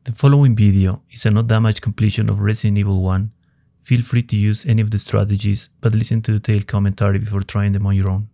The following video is a no damage completion of Resident Evil 1. Feel free to use any of the strategies, but listen to detailed commentary before trying them on your own.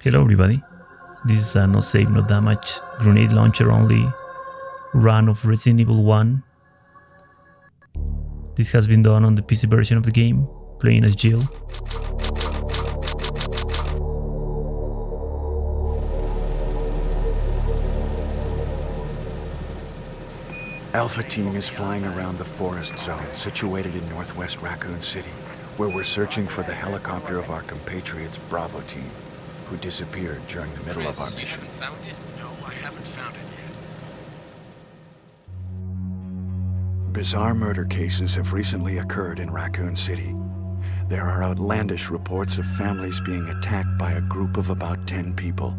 Hello everybody, this is a no save no damage grenade launcher only run of Resident Evil 1. This has been done on the PC version of the game, playing as Jill. Alpha Team is flying around the forest zone situated in northwest Raccoon City, where we're searching for the helicopter of our compatriots Bravo Team, who disappeared during the middle of our mission. You haven't found it? No, I haven't found it yet. Bizarre murder cases have recently occurred in Raccoon City. There are outlandish reports of families being attacked by a group of about 10 people.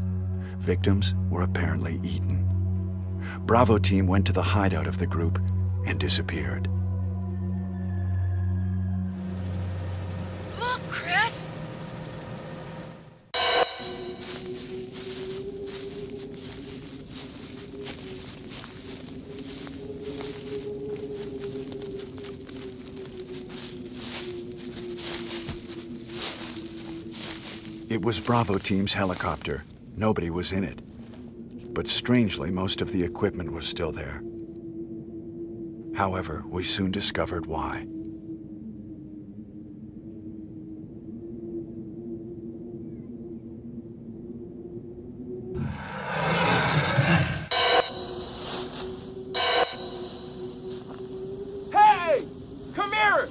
Victims were apparently eaten. Bravo Team went to the hideout of the group and disappeared. Look, Chris! It was Bravo Team's helicopter. Nobody was in it. But strangely, most of the equipment was still there. However, we soon discovered why. Hey! Come here!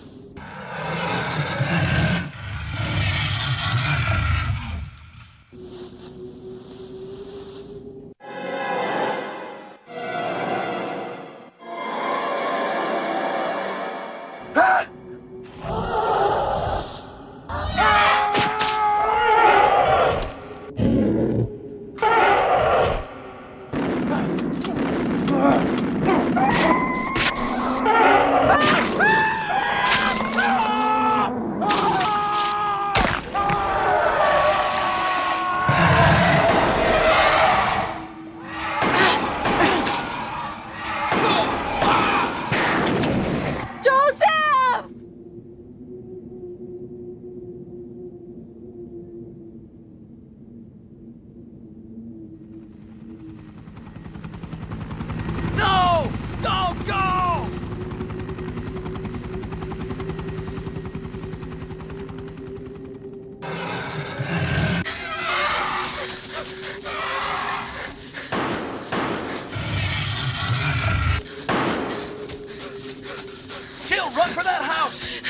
Jill, run for that house!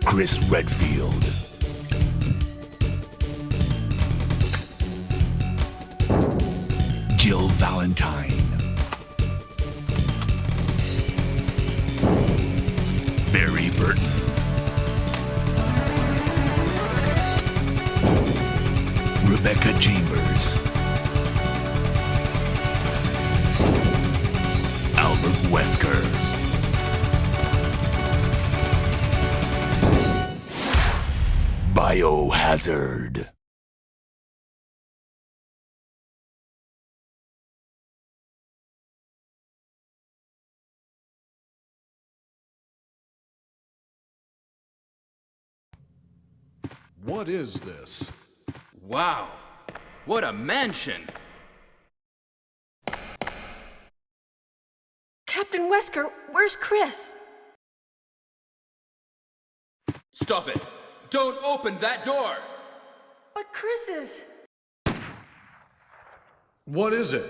Chris Redfield. Jill Valentine. Barry Burton. Rebecca Chambers. Albert Wesker. Biohazard. What is this? Wow, what a mansion! Captain Wesker, where's Chris? Stop it! Don't open that door! But Chris's. What is it?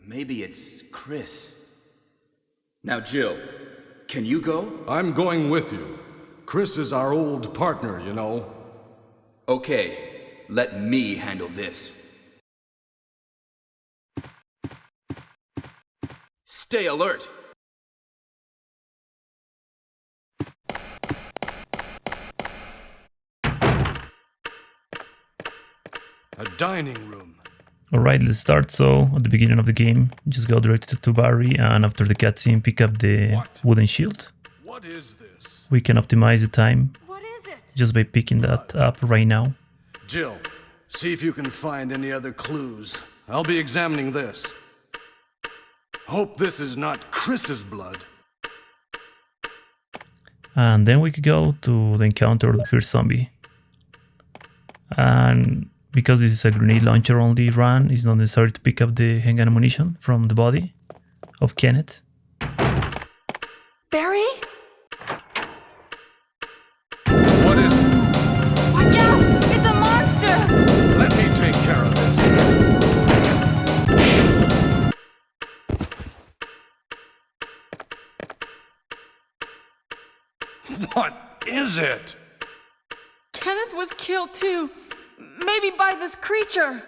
Maybe it's Chris. Now, Jill, can you go? I'm going with you. Chris is our old partner, you know. Okay, let me handle this. Stay alert! A dining room. Alright, let's start. So, at the beginning of the game, just go directly to Barry, and after the cutscene, pick up the wooden shield. What is this? We can optimize the time What is it? just by picking that up right now. Jill, see if you can find any other clues. I'll be examining this. Hope this is not Chris's blood. And then we could go to the encounter of the first zombie. And because this is a grenade launcher only run, it's not necessary to pick up the handgun ammunition from the body of Kenneth. Barry? What is it? Watch out! It's a monster! Let me take care of this. What is it? Kenneth was killed too. Maybe by this creature.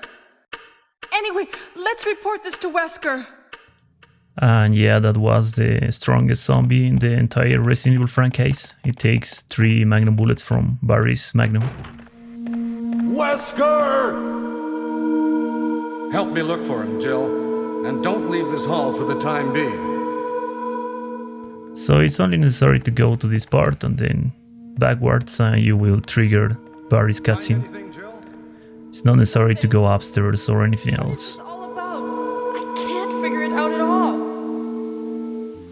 Anyway, let's report this to Wesker. And yeah, that was the strongest zombie in the entire Resident Evil franchise. It takes 3 magnum bullets from Barry's magnum. Wesker! Help me look for him, Jill. And don't leave this hall for the time being. So it's only necessary to go to this part and then backwards, and you will trigger Barry's Find cutscene. anything, Jill? It's not necessary to go upstairs or anything What's else. this all about? I can't figure it out at all.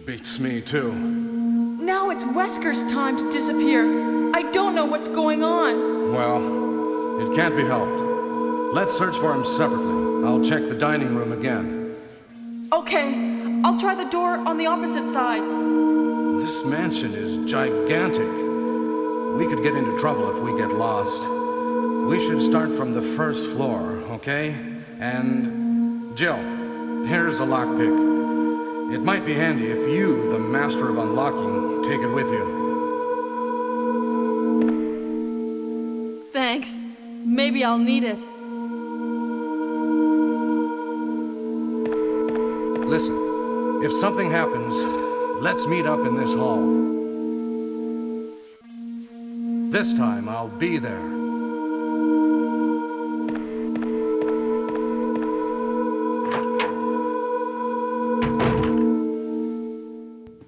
Beats me too. Now it's Wesker's time to disappear. I don't know what's going on. Well, it can't be helped. Let's search for him separately. I'll check the dining room again. Okay, I'll try the door on the opposite side. This mansion is gigantic. We could get into trouble if we get lost. We should start from the first floor, okay? And Jill, here's a lockpick. It might be handy if you, the master of unlocking, take it with you. Thanks. Maybe I'll need it. Listen, if something happens, let's meet up in this hall. This time I'll be there.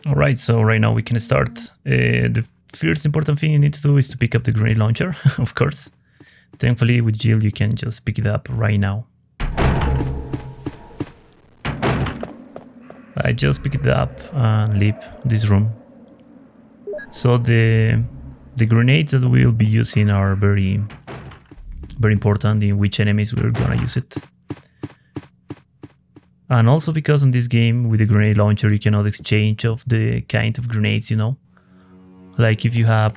Alright, so right now we can start. The first important thing you need to do is to pick up the grenade launcher, of course. Thankfully with Jill you can just pick it up right now. I just picked it up and leave this room. So the grenades that we'll be using are very important in which enemies we're gonna use it. And also because in this game with the grenade launcher you cannot exchange of the kind of grenades, you know. Like if you have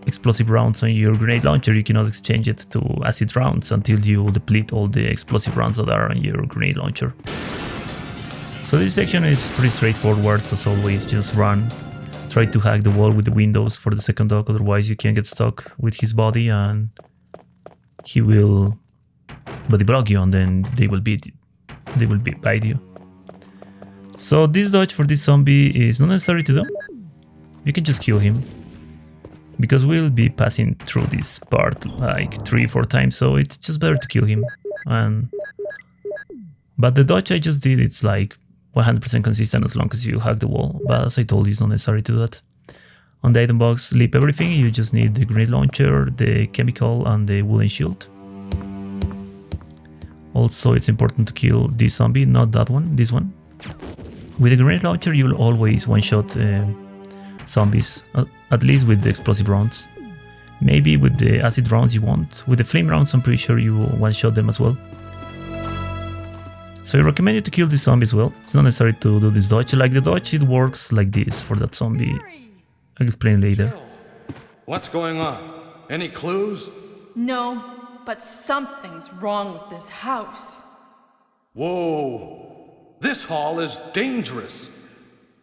explosive rounds on your grenade launcher, you cannot exchange it to acid rounds until you deplete all the explosive rounds that are on your grenade launcher. So this section is pretty straightforward as always, just run. Try to hack the wall with the windows for the second dog, otherwise you can get stuck with his body and he will body block you and then they will bite you. So this dodge for this zombie is not necessary to do. You can just kill him. Because we'll be passing through this part like 3-4 times, so it's just better to kill him. But the dodge I just did, it's like 100% consistent as long as you hack the wall, but as I told you, it's not necessary to do that. On the item box, leave everything, you just need the grenade launcher, the chemical and the wooden shield. Also, it's important to kill this zombie, not that one, this one. With the grenade launcher, you'll always one-shot zombies, at least with the explosive rounds. Maybe with the acid rounds you won't. With the flame rounds, I'm pretty sure you one-shot them as well. So I recommend you to kill this zombie as well. It's not necessary to do this dodge. Like the dodge, it works like this for that zombie. I'll explain later. What's going on? Any clues? No, but something's wrong with this house. Whoa! This hall is dangerous.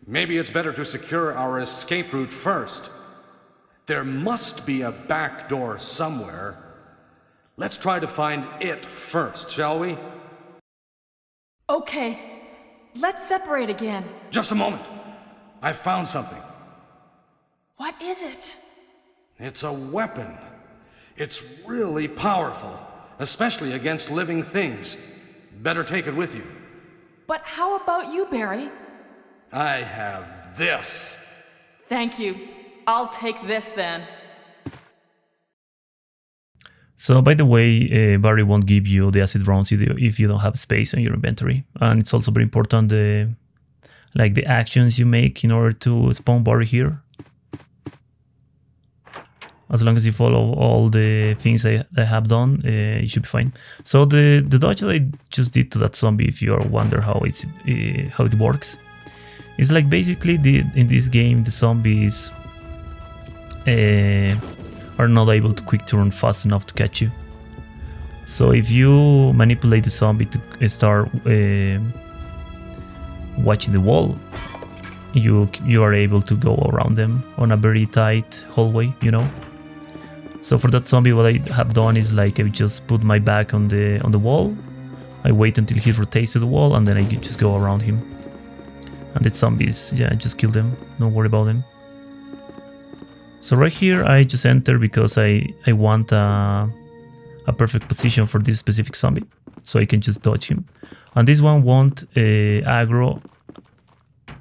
Maybe it's better to secure our escape route first. There must be a back door somewhere. Let's try to find it first, shall we? Okay, let's separate again. Just a moment. I found something. What is it? It's a weapon. It's really powerful, especially against living things. Better take it with you. But how about you, Barry? I have this. Thank you. I'll take this then. So, by the way, Barry won't give you the acid rounds if you don't have space on your inventory. And it's also very important, like the actions you make in order to spawn Barry here. As long as you follow all the things I have done, you should be fine. So the dodge that I just did to that zombie, if you are wonder how it works, is like basically in this game the zombies are not able to quick turn fast enough to catch you. So if you manipulate the zombie to start watching the wall, you are able to go around them on a very tight hallway, you know. So for that zombie, what I have done is like I just put my back on the wall. I wait until he rotates to the wall, and then I just go around him. And the zombies, yeah, just kill them. Don't worry about them. So right here, I just enter because I want a perfect position for this specific zombie, so I can just dodge him. And this one won't aggro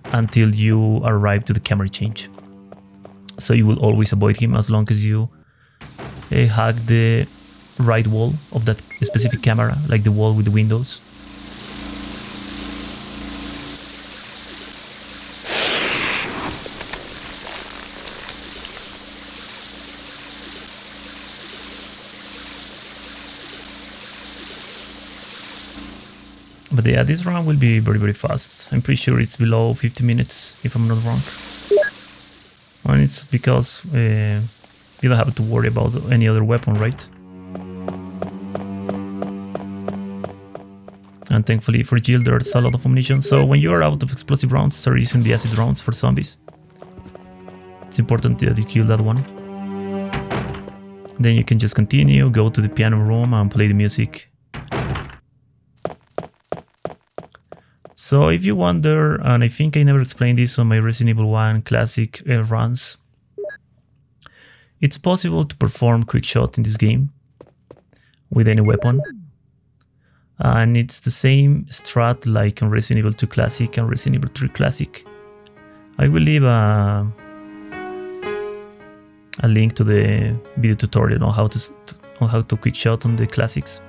until you arrive to the camera change. So you will always avoid him as long as you hug the right wall of that specific camera, like the wall with the windows. But yeah, this run will be very fast. I'm pretty sure it's below 50 minutes, if I'm not wrong. And it's because you don't have to worry about any other weapon, right? And thankfully for Jill, there's a lot of ammunition. So when you are out of explosive rounds, start using the acid rounds for zombies. It's important that you kill that one. Then you can just continue, go to the piano room and play the music. So if you wonder, and I think I never explained this on my Resident Evil 1 classic runs, it's possible to perform quick shot in this game with any weapon. And it's the same strat like on Resident Evil 2 Classic and Resident Evil 3 Classic. I will leave a link to the video tutorial on how to quick shot on the classics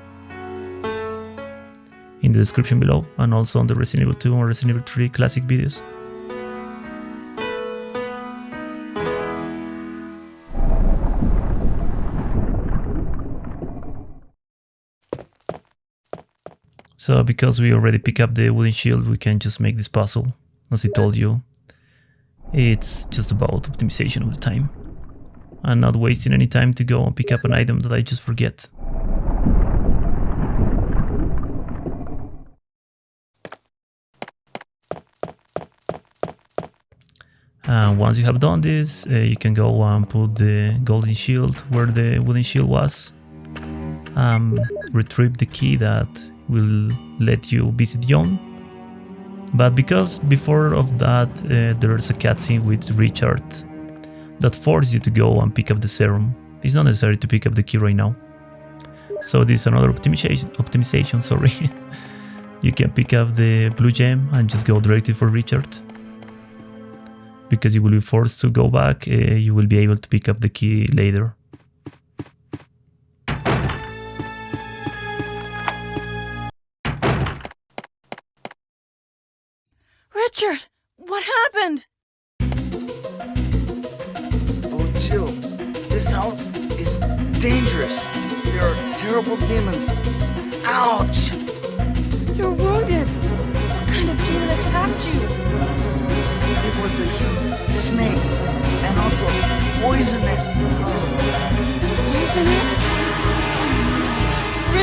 in the description below, and also on the Resident Evil 2 and Resident Evil 3 Classic videos. So because we already picked up the wooden shield, we can just make this puzzle. As I told you, it's just about optimization of the time and not wasting any time to go and pick up an item that I just forget. And once you have done this, you can go and put the golden shield where the wooden shield was. Retrieve the key that will let you visit Yawn. But because before of that there's a cutscene with Richard that forces you to go and pick up the serum. It's not necessary to pick up the key right now. So this is another optimization, sorry. You can pick up the blue gem and just go directly for Richard. Because you will be forced to go back, you will be able to pick up the key later. Richard, what happened? Oh, Jill, this house is dangerous. There are terrible demons. Ouch! You're wounded. What kind of demon attacked you? It was a huge snake, and also poisonous. Oh. Poisonous?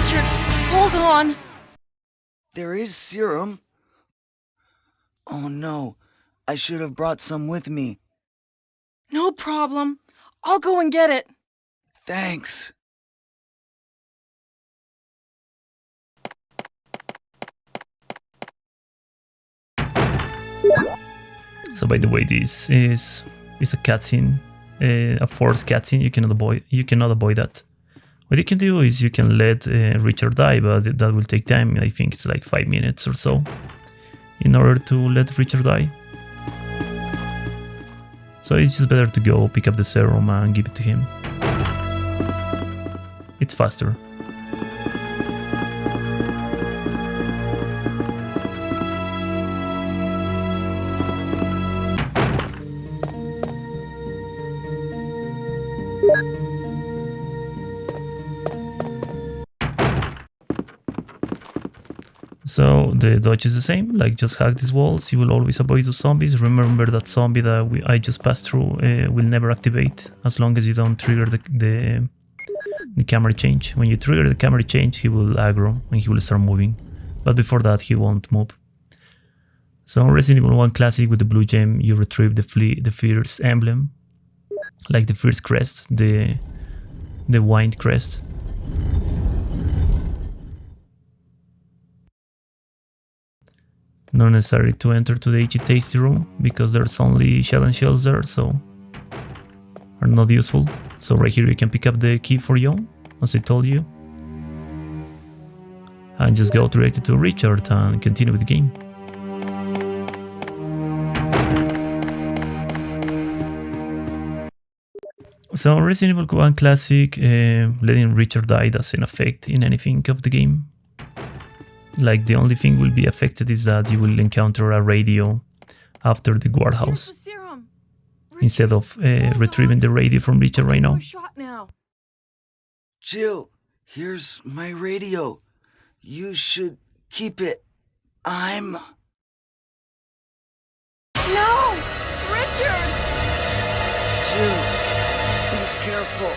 Richard, hold on. There is serum. Oh no, I should have brought some with me. No problem. I'll go and get it. Thanks. So by the way, this is a cutscene, a forced cutscene. You cannot avoid that. What you can do is you can let Richard die, but that will take time. I think it's like 5 minutes or so in order to let Richard die. So it's just better to go pick up the serum and give it to him. It's faster. So the dodge is the same, like just hack these walls, you will always avoid the zombies. Remember that zombie that I just passed through will never activate as long as you don't trigger the camera change. When you trigger the camera change, he will aggro and he will start moving, but before that he won't move. So in Resident Evil 1 Classic with the blue gem, you retrieve the Fierce emblem, like the Fierce crest, the Wind crest. Not necessary to enter to the Itchy Tasty room because there's only shell and shells there, so are not useful. So right here you can pick up the key for Yawn, as I told you, and just go directly to Richard and continue with the game. So Resident Evil 1 Classic, letting Richard die doesn't affect in anything of the game. Like the only thing will be affected is that you will encounter a radio after the guardhouse, instead of retrieving the radio from Richard right now. Jill, here's my radio. You should keep it. I'm... No! Richard! Jill, be careful.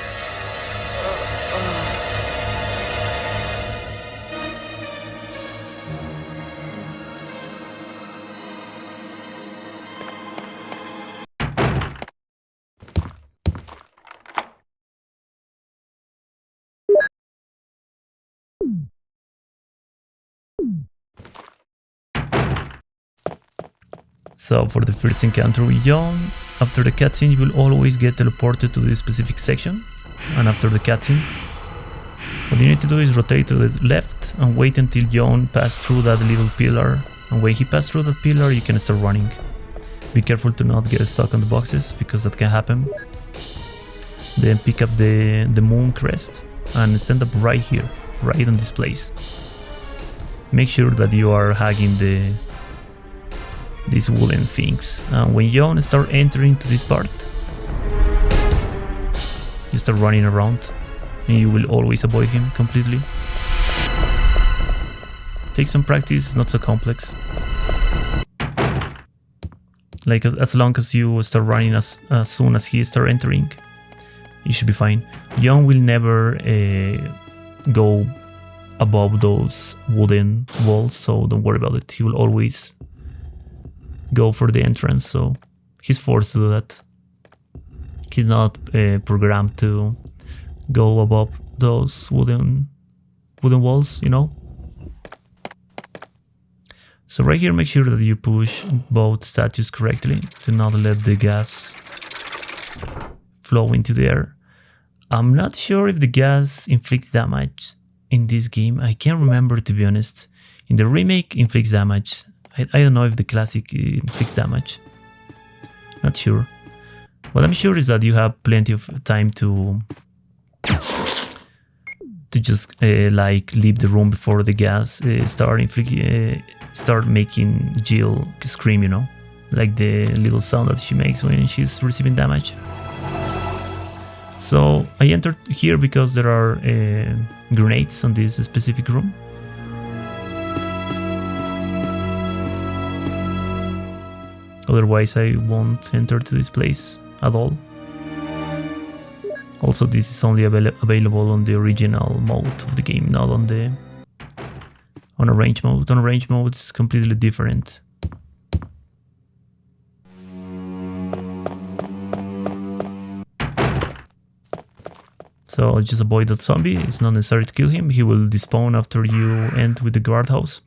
So for the first encounter with Yawn, after the cutscene you will always get teleported to this specific section, and after the cutscene, what you need to do is rotate to the left and wait until Yawn passes through that little pillar, and when he passes through that pillar you can start running. Be careful to not get stuck on the boxes, because that can happen. Then pick up the moon crest and stand up right here, right on this place. Make sure that you are hugging these wooden things. And when Yawn start entering to this part, you start running around and you will always avoid him completely. Take some practice, not so complex. Like as long as you start running as soon as he start entering, you should be fine. Yawn will never go above those wooden walls, so don't worry about it. He will always go for the entrance, so he's forced to do that. He's not programmed to go above those wooden walls, you know. So right here, make sure that you push both statues correctly to not let the gas flow into the air. I'm not sure if the gas inflicts damage in this game. I can't remember, to be honest. In the remake, inflicts damage. I don't know if the classic inflicts damage. Not sure. What I'm sure is that you have plenty of time to just like leave the room before the gas start making Jill scream, you know, like the little sound that she makes when she's receiving damage. So I entered here because there are grenades on this specific room. Otherwise I won't enter to this place at all. Also, this is only available on the original mode of the game, not on the arrange mode. On arrange mode, it's completely different. So just avoid that zombie. It's not necessary to kill him. He will despawn after you end with the guardhouse.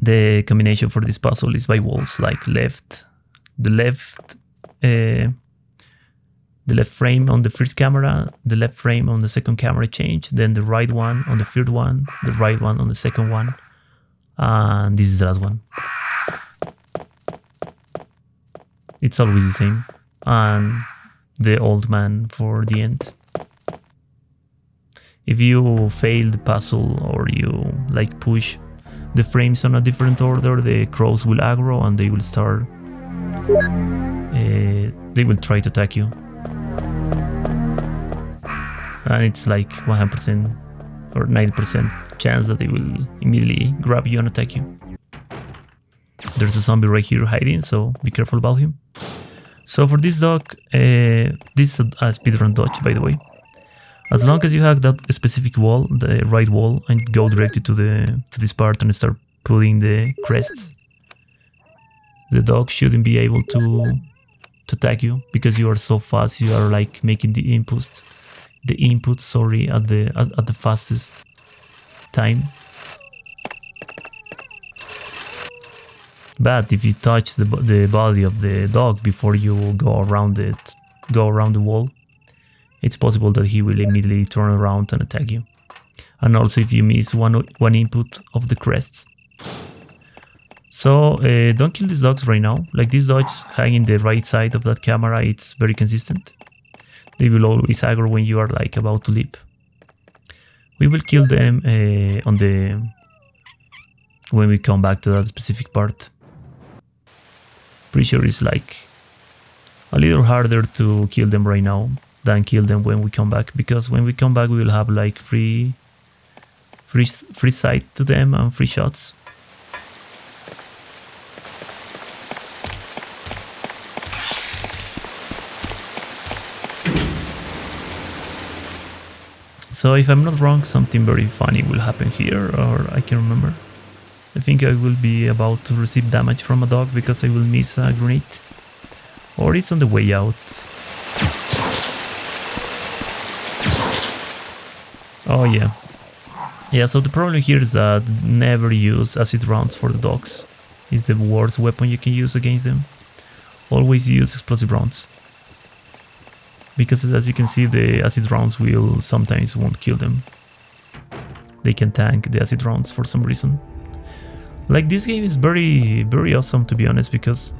The combination for this puzzle is by walls, like the left frame on the first camera, the left frame on the second camera change, then the right one on the third one, the right one on the second one, and this is the last one. It's always the same. And the old man for the end. If you fail the puzzle or you like push the frames on a different order, the crows will aggro and they will start they will try to attack you, and it's like 100% or 90% chance that they will immediately grab you and attack you. There's a zombie right here hiding, so be careful about him. So for this dog, this is a speedrun dodge, by the way. As long as you have that specific wall, the right wall, and go directly to this part and start putting the crests, the dog shouldn't be able to attack you because you are so fast. You are like making the input, at the fastest time. But if you touch the body of the dog before you go around the wall, it's possible that he will immediately turn around and attack you. And also if you miss one input of the crests. So don't kill these dogs right now. Like this dodge hanging the right side of that camera, it's very consistent. They will always aggro when you are like about to leap. We will kill them when we come back to that specific part. Pretty sure it's like a little harder to kill them right now than kill them when we come back, because when we come back we will have like free sight to them and free shots. So if I'm not wrong, something very funny will happen here, or I can remember. I think I will be about to receive damage from a dog because I will miss a grenade. Or it's on the way out. Oh yeah. Yeah, so the problem here is that never use acid rounds for the dogs. It's the worst weapon you can use against them. Always use explosive rounds. Because as you can see, the acid rounds will sometimes won't kill them. They can tank the acid rounds for some reason. Like this game is very, very awesome, to be honest, because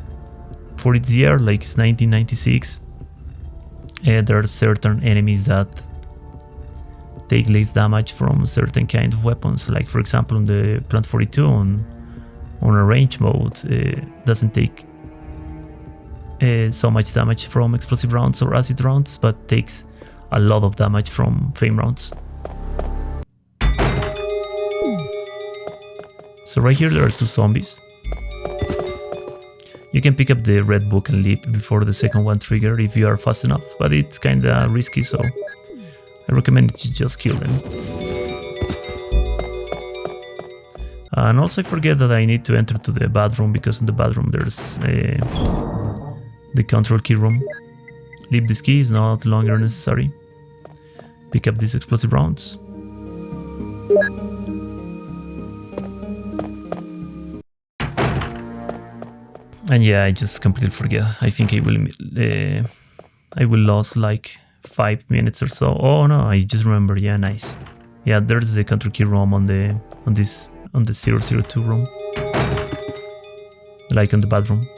for its year, like it's 1996, there are certain enemies that take less damage from certain kind of weapons. Like for example, on the Plant 42 on a range mode, doesn't take so much damage from explosive rounds or acid rounds, but takes a lot of damage from flame rounds. So right here there are two zombies. You can pick up the red book and leap before the second one trigger if you are fast enough, but it's kinda risky, so I recommend that you just kill them. And also I forget that I need to enter to the bathroom, because in the bathroom there's the control key room. Leave this key, is not longer necessary. Pick up these explosive rounds. And yeah, I just completely forget. I think I will lose like 5 minutes or so. Oh no, I just remember. Yeah, nice. Yeah, there's the control key room on the 002 room, like on the bathroom.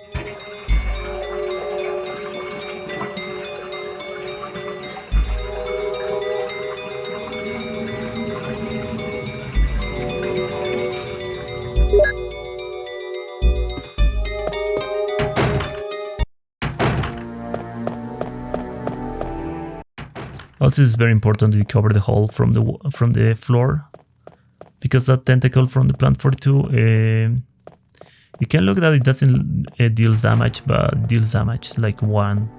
Also, it's very important to cover the hole from the floor, because that tentacle from the Plant 42, you can look that it doesn't deals damage, but deals damage like 1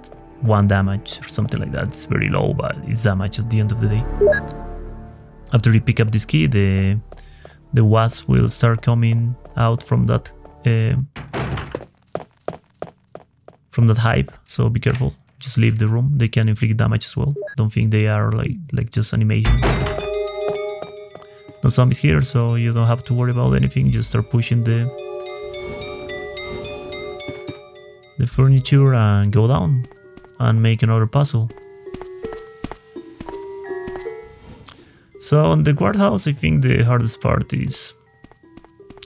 1 damage or something like that. It's very low, but it's damage at the end of the day. After you pick up this key, the wasp will start coming out from that hive, so be careful. Just leave the room. They can inflict damage as well. Don't think they are like just animation. No zombies here, so you don't have to worry about anything. Just start pushing the furniture and go down and make another puzzle. So on the guardhouse, I think the hardest part is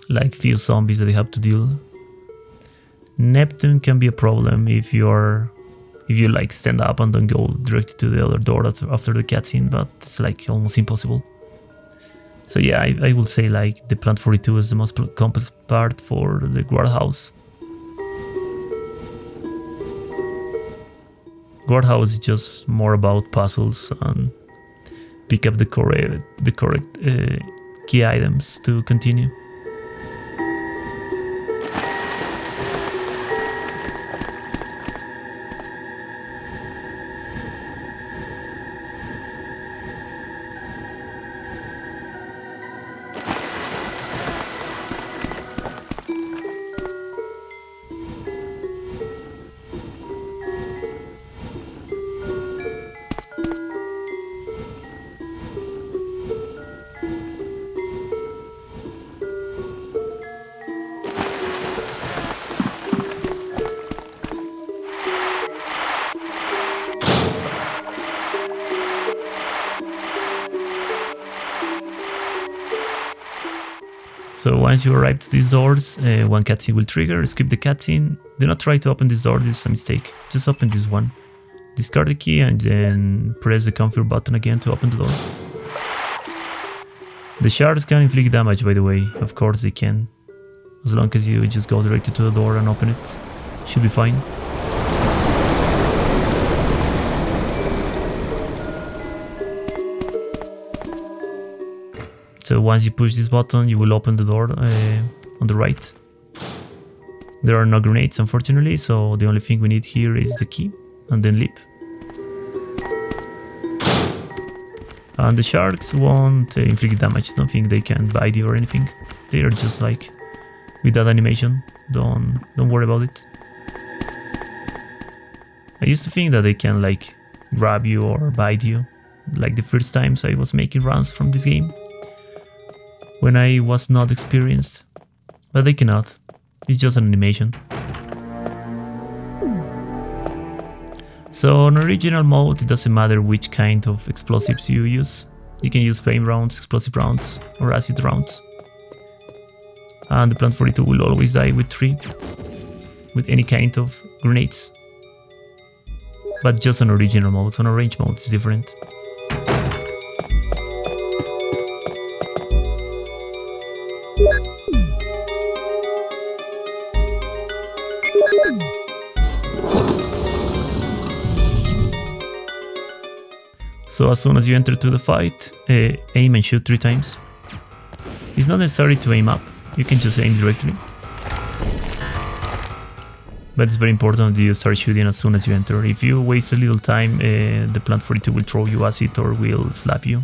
like few zombies that they have to deal. Neptune can be a problem if you like stand up and don't go directly to the other door after the cutscene, but it's like almost impossible. So yeah, I would say like the Plant 42 is the most complex part for the guardhouse. Guardhouse is just more about puzzles and pick up the correct key items to continue. So once you arrive to these doors, one cutscene will trigger. Skip the cutscene. Do not try to open this door, this is a mistake. Just open this one. Discard the key and then press the confirm button again to open the door. The shards can inflict damage, by the way. Of course they can. As long as you just go directly to the door and open it, should be fine. So once you push this button, you will open the door on the right. There are no grenades, unfortunately, so the only thing we need here is the key, and then leap. And the sharks won't inflict damage. I don't think they can bite you or anything. They are just like with that animation. Don't worry about it. I used to think that they can like grab you or bite you, like the first times I was making runs from this game, when I was not experienced, but they cannot. It's just an animation. So on original mode, it doesn't matter which kind of explosives you use. You can use flame rounds, explosive rounds, or acid rounds. And the Plant 42 will always die with 3, with any kind of grenades. But just on original mode. On arrange mode, it's different. So as soon as you enter to the fight, aim and shoot 3 times. It's not necessary to aim up, you can just aim directly. But it's very important that you start shooting as soon as you enter. If you waste a little time, the Plant 42 will throw you acid or will slap you.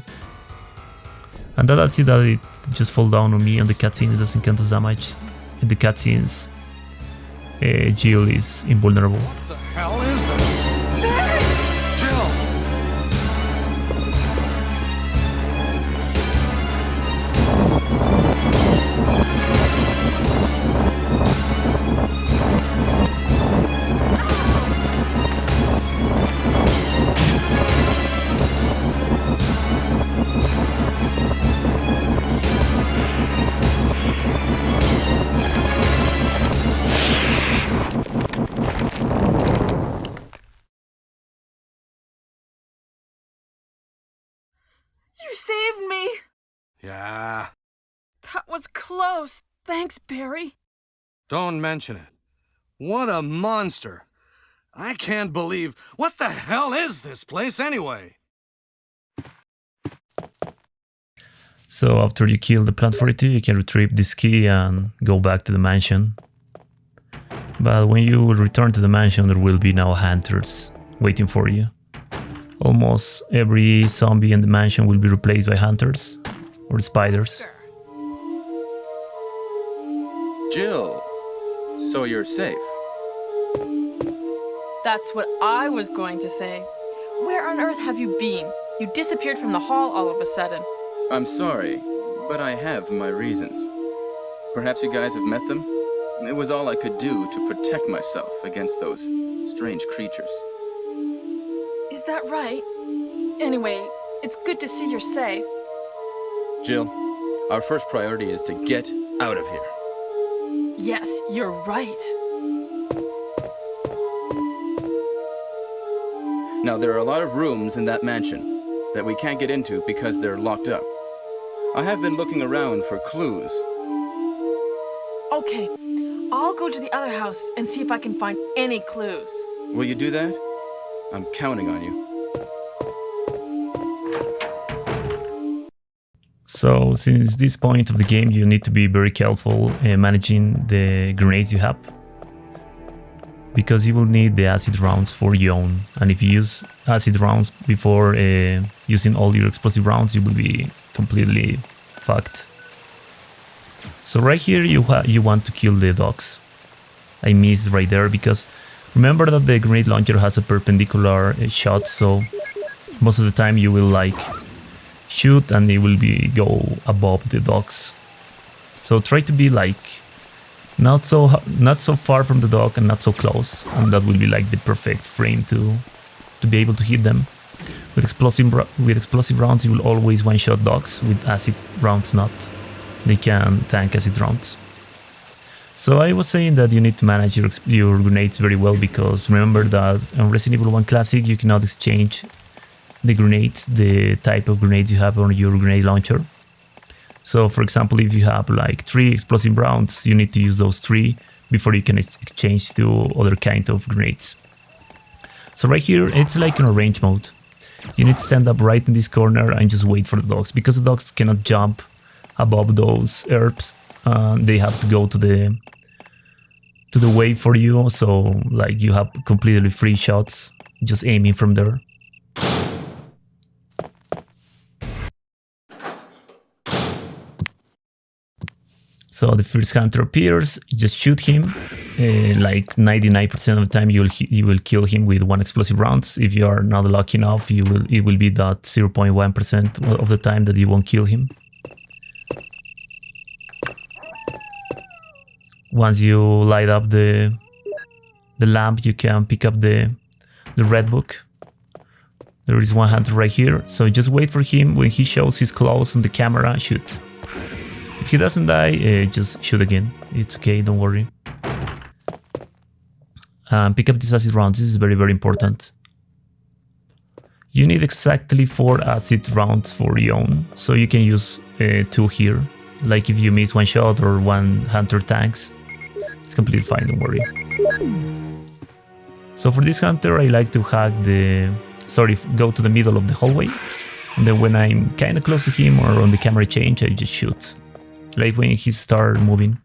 And that's it, that it just fall down on me on the cutscene, it doesn't count as damage. In the cutscenes, Jill is invulnerable. What the hell is this? Jill! You saved me! Yeah, That was close. Thanks, Barry. don't mention it. What a monster. I can't believe... What the hell is this place anyway? So after you kill the Plant 42, you can retrieve this key and go back to the mansion. But when you return to the mansion, there will be now hunters waiting for you. Almost every zombie in the mansion will be replaced by hunters or spiders. Jill, so you're safe. That's what I was going to say. Where on earth have you been? You disappeared from the hall all of a sudden. I'm sorry, but I have my reasons. Perhaps you guys have met them? It was all I could do to protect myself against those strange creatures. Is that right? Anyway, it's good to see you're safe. Jill, our first priority is to get out of here. Yes, you're right. Now, there are a lot of rooms in that mansion that we can't get into because they're locked up. I have been looking around for clues. Okay, I'll go to the other house and see if I can find any clues. Will you do that? I'm counting on you. So since this point of the game you need to be very careful managing the grenades you have, because you will need the acid rounds for Yawn, and if you use acid rounds before using all your explosive rounds, you will be completely fucked. So right here you want to kill the dogs. I missed right there because remember that the grenade launcher has a perpendicular shot, so most of the time you will like shoot and it will go above the dogs. So try to be like not so far from the dog and not so close, and that will be like the perfect frame to be able to hit them. With explosive rounds you will always one-shot dogs, with acid rounds not. They can tank acid rounds. So I was saying that you need to manage your grenades very well, because remember that on Resident Evil 1 Classic you cannot exchange the grenades, the type of grenades you have on your grenade launcher. So for example, if you have like 3 explosive rounds, you need to use those 3 before you can exchange to other kind of grenades. So right here it's like in a range mode. You need to stand up right in this corner and just wait for the dogs, because the dogs cannot jump above those herbs. They have to go to the way for you, so like you have completely free shots just aiming from there. So the first hunter appears, just shoot him. Like 99% of the time you will kill him with 1 explosive rounds. If you are not lucky enough, it will be that 0.1% of the time that you won't kill him. Once you light up the lamp, you can pick up the red book. There is one hunter right here, so just wait for him. When he shows his claws on the camera, shoot. If he doesn't die, just shoot again. It's okay, don't worry. Pick up these acid rounds, this is very, very important. You need exactly 4 acid rounds for Yawn, so you can use 2 here. Like if you miss 1 shot or 1 hunter tanks, it's completely fine, don't worry. So for this hunter I like to hack go to the middle of the hallway, and then when I'm kinda close to him or on the camera change, I just shoot. Like when he starts moving.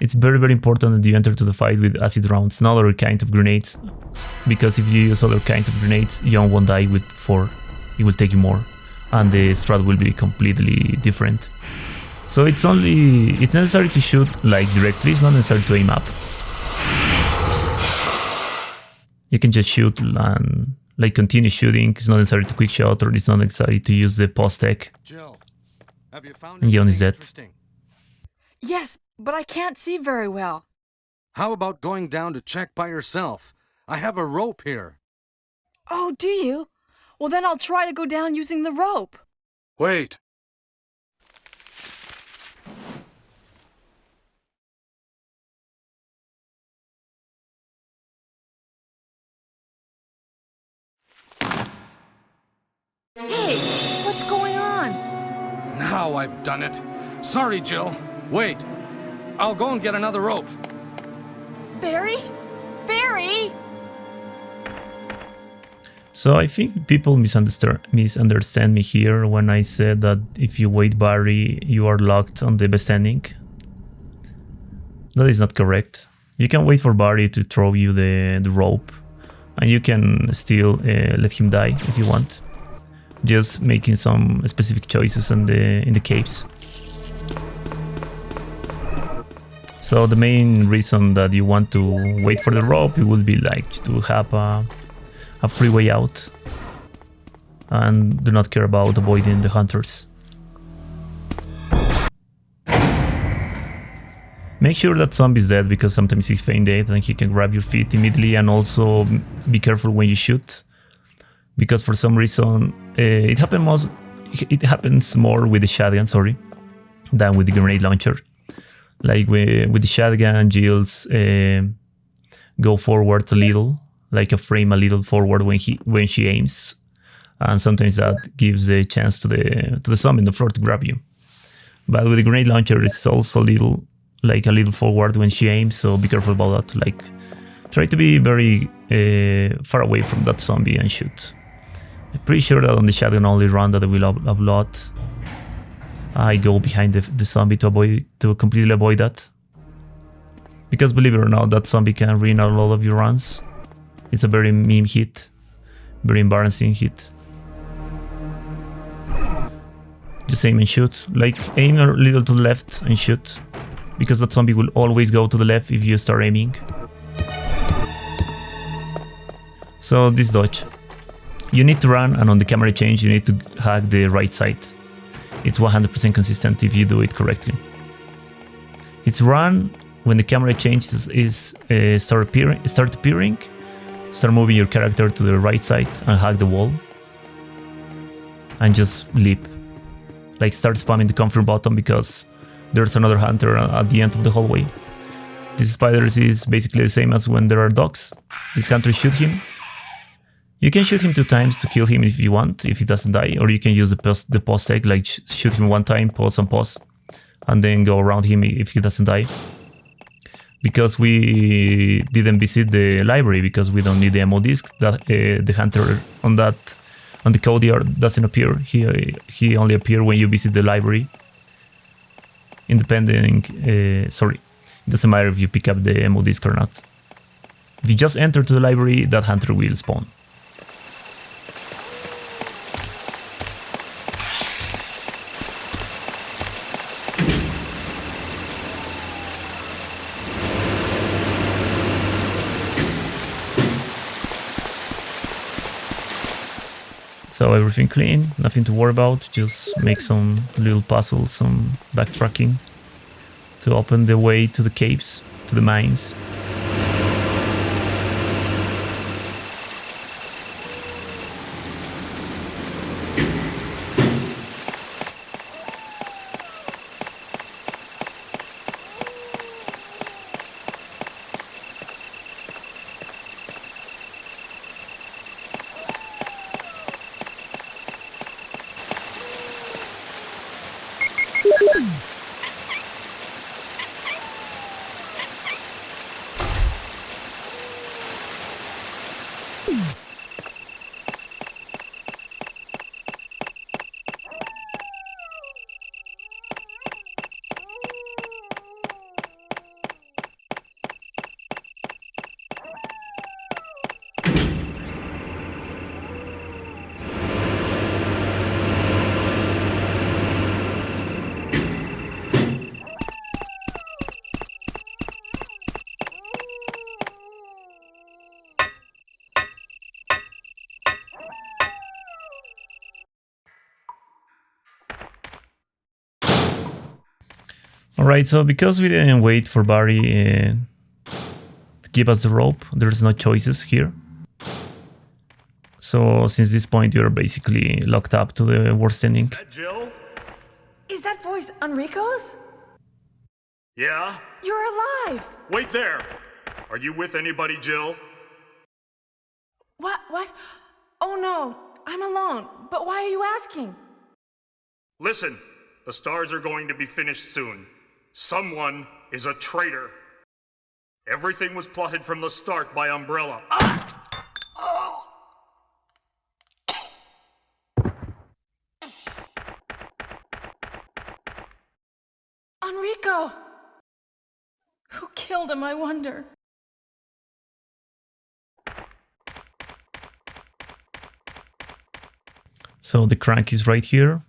It's very, very important that you enter to the fight with acid rounds, not other kind of grenades, because if you use other kind of grenades, Yawn won't die with 4, it will take you more, and the strat will be completely different. So it's necessary to shoot like directly, it's not necessary to aim up. You can just shoot and like continue shooting, it's not necessary to quick shot, or it's not necessary to use the post tech. Jill, have you found And Yawn is dead. interesting? Yes, but I can't see very well. How about going down to check by yourself? I have a rope here. Oh, do you? Well, then I'll try to go down using the rope. Wait. Hey, what's going on? Now I've done it. Sorry, Jill. Wait. I'll go and get another rope. Barry? Barry? So I think people misunderstand me here when I said that if you wait Barry, you are locked on the best ending. That is not correct. You can wait for Barry to throw you the rope, and you can still let him die if you want. Just making some specific choices in the caves. So the main reason that you want to wait for the rope, it will be like to have a free way out, and do not care about avoiding the hunters. Make sure that zombie's dead, because sometimes if he ain't dead, then he can grab your feet immediately, and also be careful when you shoot, because for some reason it happens more with the shotgun, than with the grenade launcher. Like with the shotgun, Jill's go forward a little, like a frame a little forward when she aims, and sometimes that gives a chance to the zombie on the floor to grab you. But with the grenade launcher, it's also a little forward when she aims, so be careful about that. Like, try to be very far away from that zombie and shoot. I'm pretty sure that on the shotgun only run that I will upload, I go behind the zombie to completely avoid that. Because believe it or not, that zombie can ruin a lot of your runs. It's a very meme hit, very embarrassing hit. Just aim and shoot. Like, aim a little to the left and shoot, because that zombie will always go to the left if you start aiming. So this dodge. You need to run, and on the camera change you need to hack the right side. It's 100% consistent if you do it correctly. It's run when the camera change start appearing, start moving your character to the right side and hack the wall. And just leap. Like, start spamming the comfort button, because there's another hunter at the end of the hallway. This spiders is basically the same as when there are dogs. This hunter shoot him. You can shoot him 2 times to kill him if you want, if he doesn't die, or you can use the pause tech, like shoot him 1 time, pause and pause, and then go around him if he doesn't die. Because we didn't visit the library, because we don't need the ammo disc, that the hunter on the code here doesn't appear. He only appears when you visit the library. It doesn't matter if you pick up the ammo disc or not. If you just enter to the library, that hunter will spawn. So everything clean, nothing to worry about, just make some little puzzles, some backtracking to open the way to the caves, to the mines. Alright, so because we didn't wait for Barry to give us the rope, there's no choices here. So since this point you're basically locked up to the worst ending. Is that Jill? Is that voice Enrico's? Yeah? You're alive! Wait there! Are you with anybody, Jill? What? Oh no, I'm alone. But why are you asking? Listen, the stars are going to be finished soon. Someone is a traitor. Everything was plotted from the start by Umbrella. Enrico! Who killed him, I wonder? So the crank is right here.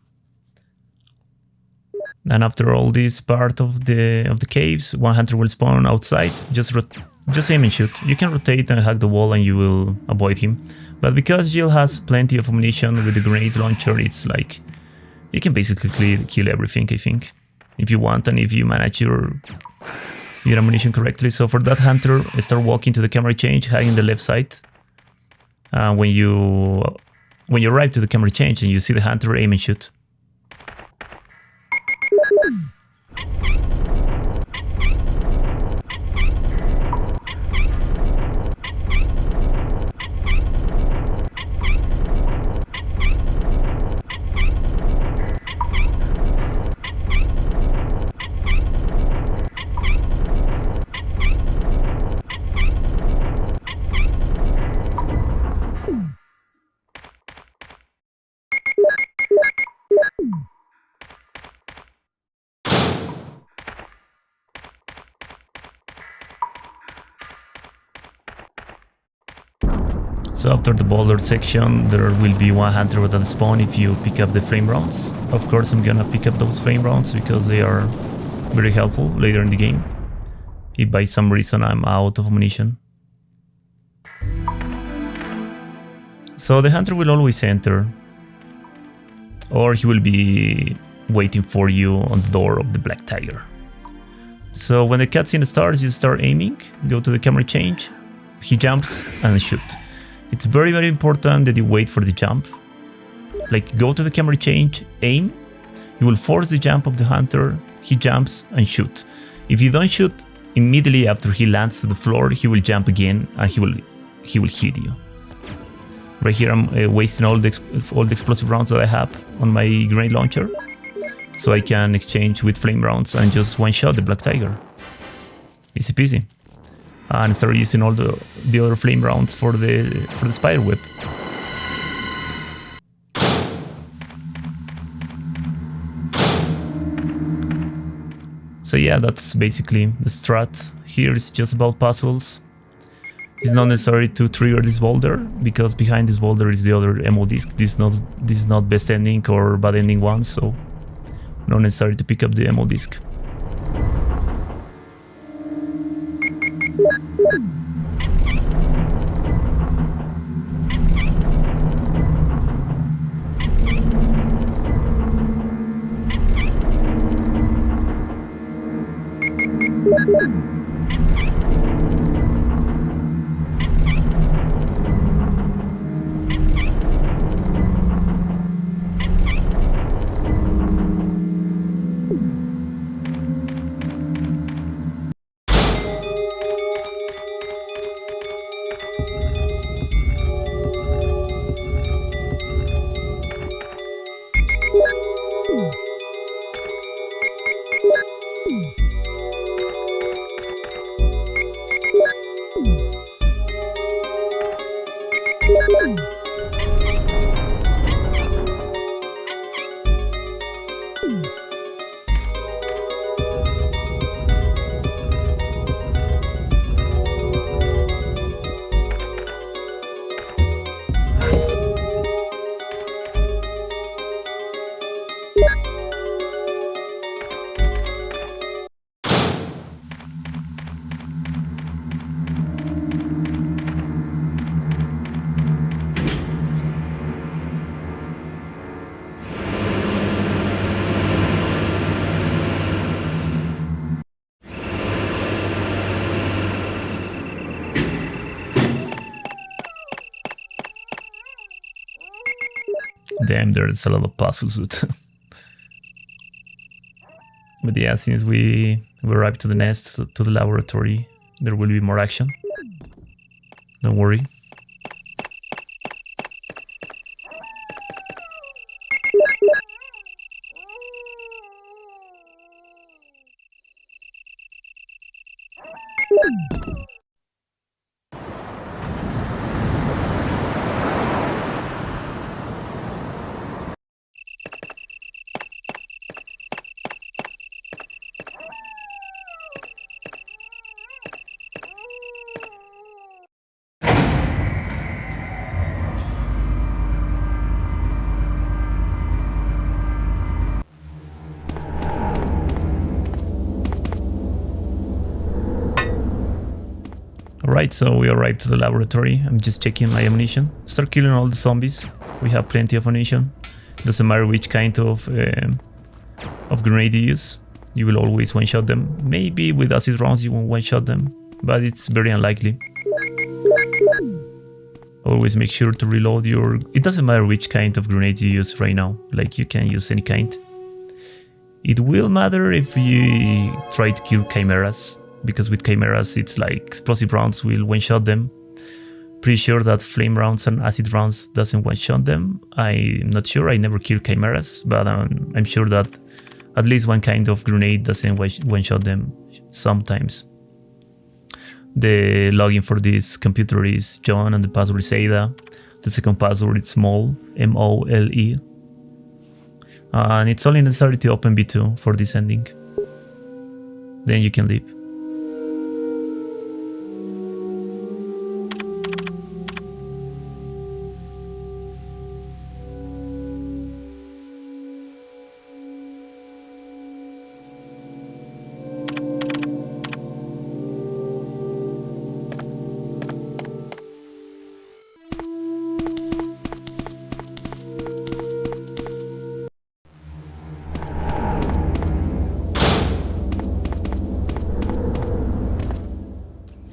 And after all this part of the caves, one hunter will spawn outside. Just aim and shoot. You can rotate and hack the wall and you will avoid him. But because Jill has plenty of ammunition with the grenade launcher, it's like you can basically kill everything, I think, if you want and if you manage your ammunition correctly. So for that hunter, start walking to the camera change, hiding the left side. When you arrive to the camera change and you see the hunter, aim and shoot. So after the boulder section, there will be one hunter at the spawn if you pick up the flame rounds. Of course, I'm gonna pick up those flame rounds because they are very helpful later in the game, if by some reason I'm out of ammunition. So the hunter will always enter, or he will be waiting for you on the door of the Black Tiger. So when the cutscene starts, you start aiming, go to the camera change, he jumps and shoot. It's very, very important that you wait for the jump. Like, go to the camera change, aim, you will force the jump of the hunter, he jumps and shoot. If you don't shoot immediately after he lands to the floor, he will jump again and he will hit you. Right here I'm wasting all the explosive rounds that I have on my grenade launcher, so I can exchange with flame rounds and just one-shot the Black Tiger. Easy peasy. And start using all the other flame rounds for the spider whip. So yeah, that's basically the strat. Here is just about puzzles. It's not necessary to trigger this boulder, because behind this boulder is the other ammo disc. This is not best ending or bad ending one, so not necessary to pick up the ammo disc. Damn, there's a lot of puzzles with. But yeah, since we arrived to the nest, to the laboratory, there will be more action. Don't worry. Alright, so we arrived to the laboratory. I'm just checking my ammunition. Start killing all the zombies. We have plenty of ammunition. Doesn't matter which kind of grenade you use. You will always one-shot them. Maybe with acid rounds you won't one-shot them, but it's very unlikely. Always make sure to reload your... It doesn't matter which kind of grenade you use right now. Like, you can use any kind. It will matter if you try to kill Chimeras, because with Chimeras it's like explosive rounds will one-shot them. Pretty sure that flame rounds and acid rounds doesn't one-shot them. I'm not sure, I never killed Chimeras, but I'm sure that at least one kind of grenade doesn't one-shot them sometimes. The login for this computer is John and the password is Ada. The second password is Mole, M-O-L-E. And it's only necessary to open B2 for this ending. Then you can leave.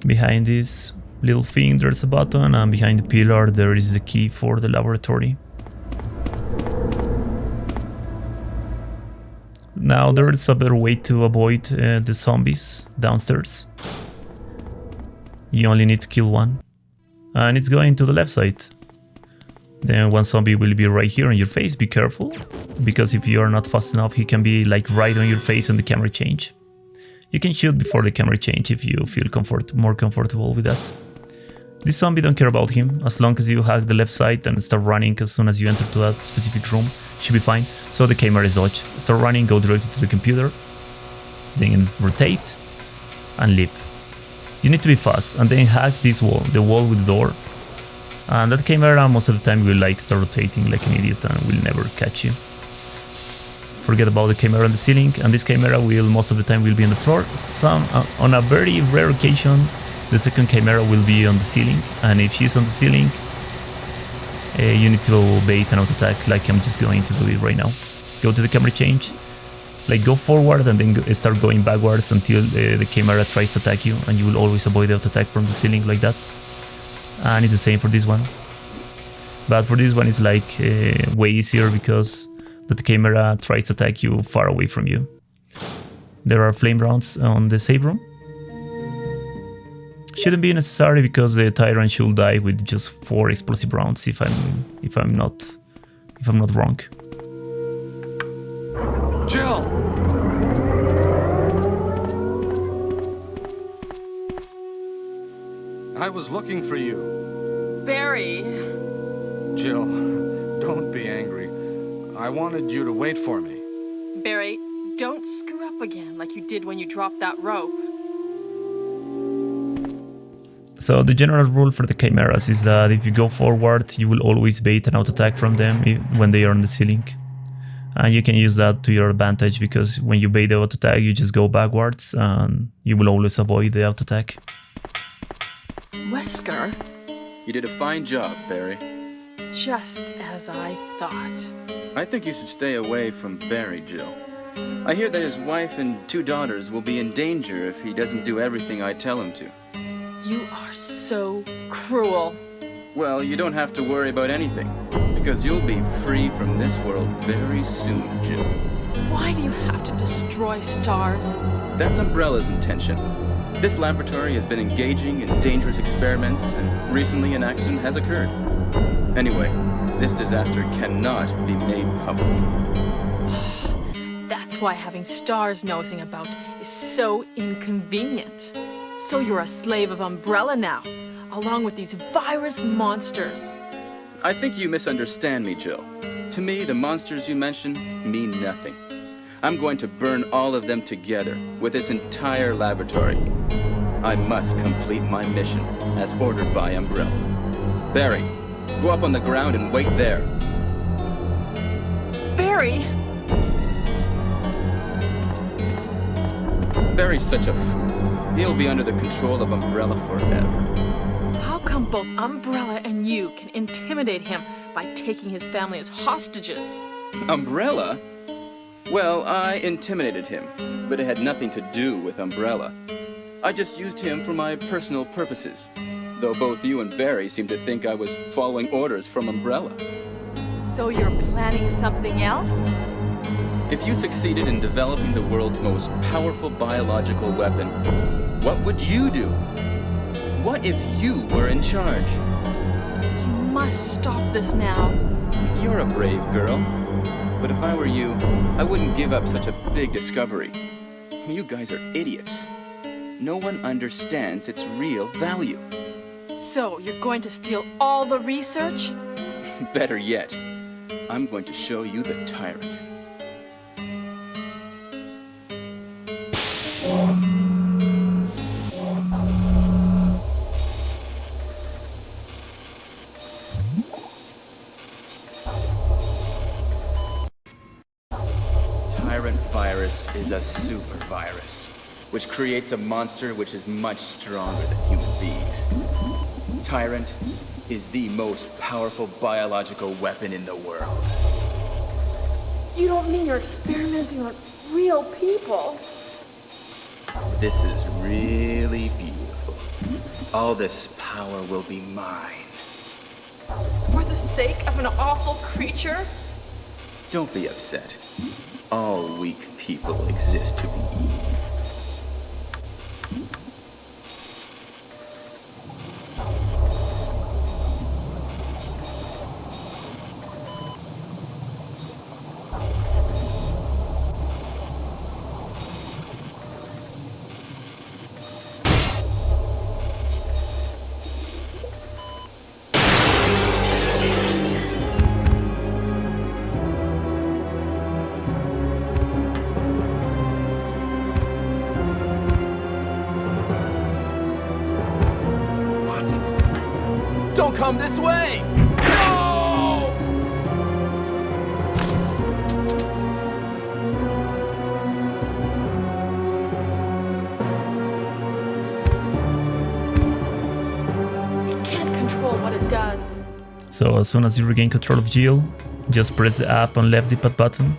Behind this little thing there's a button, and behind the pillar there is the key for the laboratory. Now there is a better way to avoid the zombies downstairs. You only need to kill one, and it's going to the left side. Then one zombie will be right here on your face. Be careful, because if you are not fast enough he can be like right on your face on the camera change. You can shoot before the camera change if you feel more comfortable with that. This zombie don't care about him, as long as you hack the left side and start running as soon as you enter to that specific room, should be fine. So the camera is dodge. Start running, go directly to the computer, then rotate and leap. You need to be fast, and then hack this wall, the wall with the door. And that camera most of the time will like start rotating like an idiot and will never catch you. Forget about the camera on the ceiling, and this camera will most of the time will be on the floor. On a very rare occasion, the second camera will be on the ceiling, and if she's on the ceiling, you need to bait an auto attack, like I'm just going to do it right now. Go to the camera change, like go forward and then start going backwards until the camera tries to attack you, and you will always avoid the auto attack from the ceiling like that. And it's the same for this one, but for this one it's like way easier because the camera tries to attack you far away from you. There are flame rounds on the save room. Shouldn't be necessary because the Tyrant should die with just 4 explosive rounds if I'm not wrong. Jill! I was looking for you. Barry. Jill, don't be angry. I wanted you to wait for me. Barry, don't screw up again like you did when you dropped that rope. So the general rule for the Chimeras is that if you go forward, you will always bait an auto attack from them when they are on the ceiling. And you can use that to your advantage, because when you bait the auto attack, you just go backwards and you will always avoid the auto attack. Wesker? You did a fine job, Barry. Just as I thought. I think you should stay away from Barry, Jill. I hear that his wife and 2 daughters will be in danger if he doesn't do everything I tell him to. You are so cruel. Well, you don't have to worry about anything, because you'll be free from this world very soon, Jill. Why do you have to destroy stars? That's Umbrella's intention. This laboratory has been engaging in dangerous experiments, and recently an accident has occurred. Anyway, this disaster cannot be made public. That's why having stars nosing about is so inconvenient. So you're a slave of Umbrella now, along with these virus monsters. I think you misunderstand me, Jill. To me, the monsters you mention mean nothing. I'm going to burn all of them together with this entire laboratory. I must complete my mission, as ordered by Umbrella. Barry, go up on the ground and wait there. Barry! Barry's such a fool. He'll be under the control of Umbrella forever. come both Umbrella and you can intimidate him by taking his family as hostages? Umbrella? Well, I intimidated him, but it had nothing to do with Umbrella. I just used him for my personal purposes, though both you and Barry seem to think I was following orders from Umbrella. So you're planning something else? If you succeeded in developing the world's most powerful biological weapon, what would you do? What if you were in charge? You must stop this now. You're a brave girl. But if I were you, I wouldn't give up such a big discovery. You guys are idiots. No one understands its real value. So you're going to steal all the research? Better yet, I'm going to show you the Tyrant. Tyrant virus is a super virus, which creates a monster which is much stronger than human beings. Tyrant is the most powerful biological weapon in the world. You don't mean you're experimenting on real people? This is really beautiful. All this power will be mine. For the sake of an awful creature? Don't be upset. All weak people exist to be eaten. Don't come this way! No! It can't control what it does. So as soon as you regain control of Jill, just press the up and left D-pad button.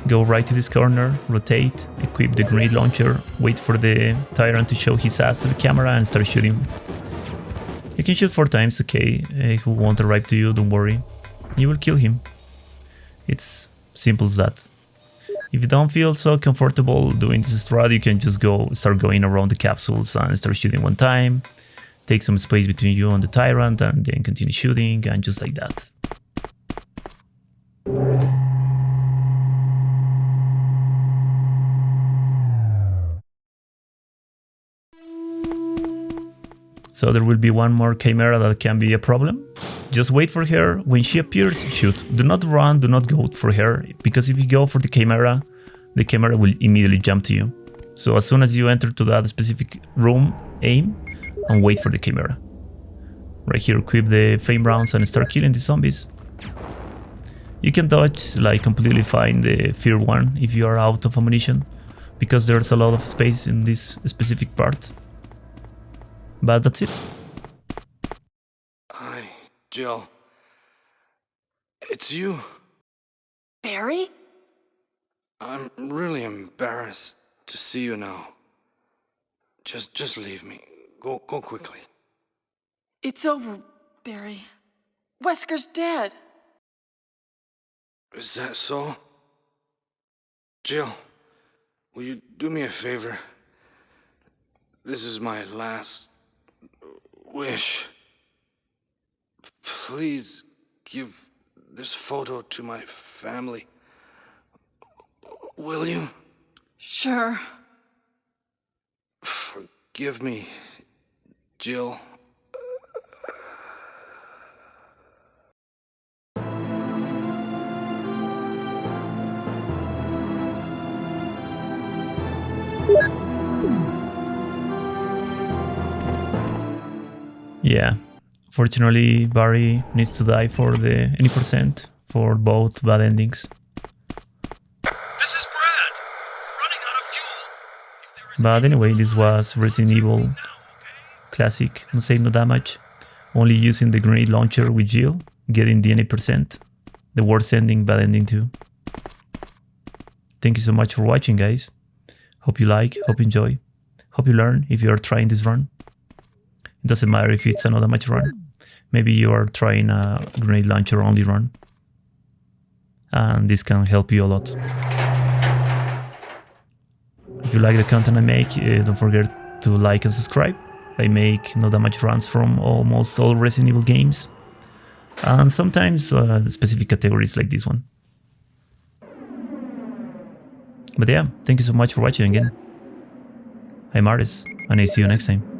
Go right to this corner, rotate, equip the grenade launcher, wait for the Tyrant to show his ass to the camera and start shooting. You can shoot 4 times, okay, he won't arrive to you, don't worry. You will kill him. It's simple as that. If you don't feel so comfortable doing this strat, you can just start going around the capsules and start shooting 1 time. Take some space between you and the Tyrant and then continue shooting, and just like that. So there will be one more Chimera that can be a problem. Just wait for her. When she appears, shoot. Do not run, do not go for her, because if you go for the Chimera will immediately jump to you. So as soon as you enter to that specific room, aim and wait for the Chimera. Right here, equip the flame rounds and start killing the zombies. You can dodge like completely fine the fear one if you are out of ammunition, because there's a lot of space in this specific part. But that's it. Hi, Jill. It's you. Barry? I'm really embarrassed to see you now. Just leave me. Go quickly. It's over, Barry. Wesker's dead. Is that so? Jill, will you do me a favor? This is my last wish. Please give this photo to my family. Will you? Sure. Forgive me, Jill. Yeah, fortunately Barry needs to die for the any percent for both bad endings. This is Brad. We're running out of fuel. But anyway, this was Resident Evil Classic, No Save No Damage. only using the grenade launcher with Jill, getting the 80%. The worst ending, bad ending too. Thank you so much for watching, guys. Hope you like, hope you enjoy, hope you learn if you are trying this run. It doesn't matter if it's another match run. Maybe you are trying a grenade launcher only run. And this can help you a lot. If you like the content I make, don't forget to like and subscribe. I make not that much runs from almost all Resident Evil games. And sometimes specific categories like this one. But yeah, thank you so much for watching again. I'm Ares, and I see you next time.